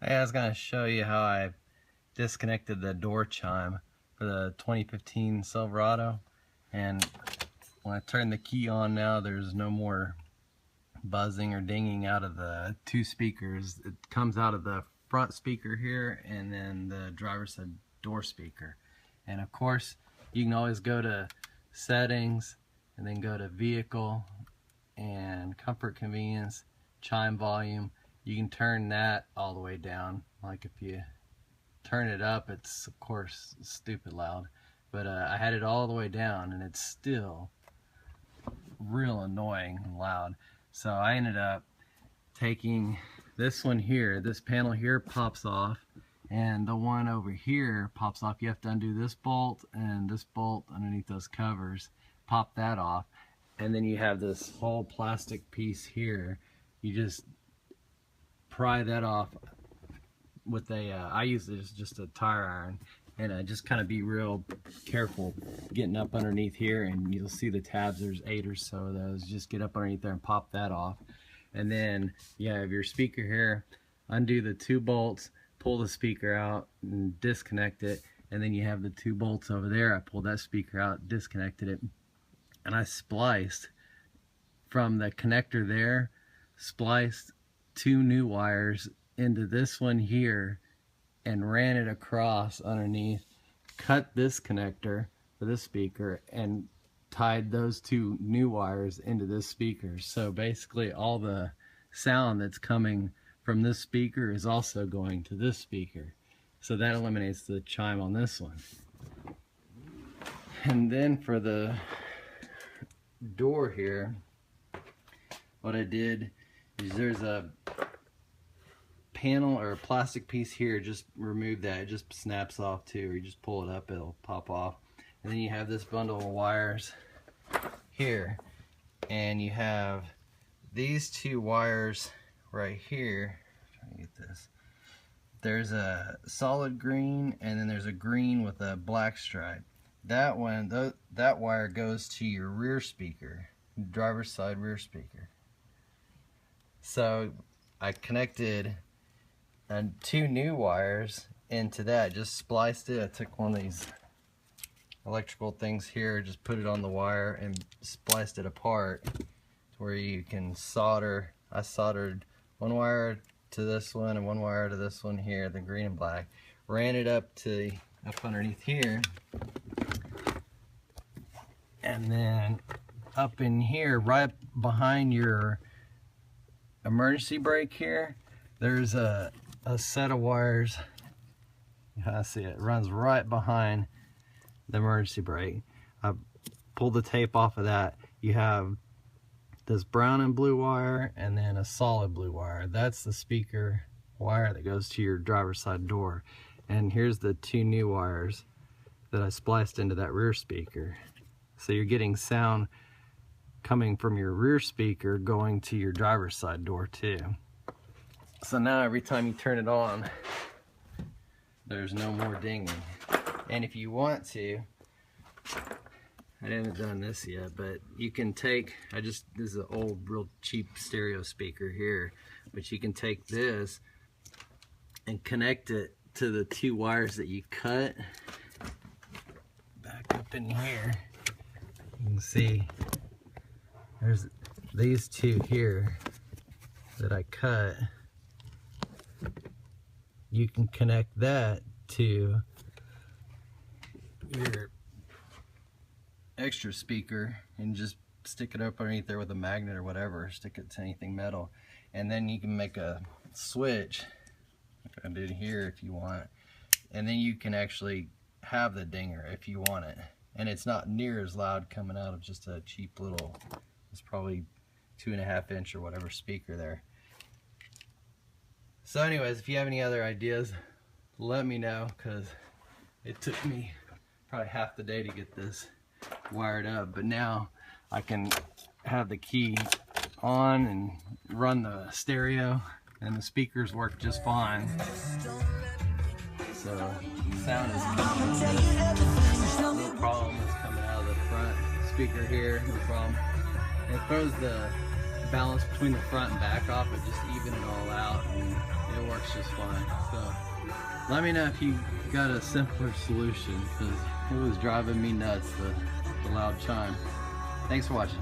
Hey, I was going to show you how I disconnected the door chime for the 2015 Silverado, and when I turn the key on now, there's no more buzzing or dinging out of the two speakers. It comes out of the front speaker here and then the driver's side door speaker. And of course, you can always go to settings and then go to vehicle and comfort, convenience, chime volume. You can turn that all the way down. Like if you turn it up, it's of course stupid loud, but I had it all the way down and it's still real annoying and loud. So I ended up taking this one here, this panel here pops off, and the one over here pops off. You have to undo this bolt and this bolt underneath those covers, pop that off, and then you have this whole plastic piece here. You just pry that off with a I use this just a tire iron, and I just kind of be real careful getting up underneath here, and you'll see the tabs, there's 8 or so of those. Just get up underneath there and pop that off, and then you have your speaker here. Undo the 2 bolts, pull the speaker out and disconnect it, and then you have the 2 bolts over there. I pulled that speaker out, disconnected it, and I spliced from the connector there, spliced 2 new wires into this one here and ran it across underneath, cut this connector for this speaker, and tied those 2 new wires into this speaker. So basically all the sound that's coming from this speaker is also going to this speaker. So that eliminates the chime on this one. And then for the door here, what I did is there's a panel or a plastic piece here. Just remove that, it just snaps off too, or you just pull it up, it'll pop off. And then you have this bundle of wires here, and you have these 2 wires right here. Trying to get this. There's a solid green and then there's a green with a black stripe. That one, that wire goes to your rear speaker, driver's side rear speaker. So I connected 2 new wires into that, just spliced it. I took one of these electrical things here, just put it on the wire and spliced it apart to where you can solder. I soldered 1 wire to this one and 1 wire to this one here, the green and black, ran it up underneath here, and then up in here right behind your emergency brake here, there's a set of wires. I see it runs right behind the emergency brake. I pulled the tape off of that. You have this brown and blue wire and then a solid blue wire. That's the speaker wire that goes to your driver's side door. And here's the 2 new wires that I spliced into that rear speaker. So you're getting sound coming from your rear speaker going to your driver's side door too. So now every time you turn it on, there's no more dinging. And if you want to, I haven't done this yet, but you can take, this is an old real cheap stereo speaker here, but you can take this and connect it to the 2 wires that you cut. Back up in here, you can see there's these 2 here that I cut. You can connect that to your extra speaker and just stick it up underneath there with a magnet or whatever, stick it to anything metal, and then you can make a switch like I did here if you want, and then you can actually have the dinger if you want it, and it's not near as loud coming out of just a cheap little, it's probably 2.5 inch or whatever speaker there. So anyways, if you have any other ideas, let me know, because it took me probably half the day to get this wired up, but now I can have the key on and run the stereo, and the speakers work just fine. So the sound is coming, no problem is coming out of the front speaker here, no problem. It throws the balance between the front and back off, but just even it all out, and it'll work works just fine. So let me know if you got a simpler solution, because it was driving me nuts, the loud chime. Thanks for watching.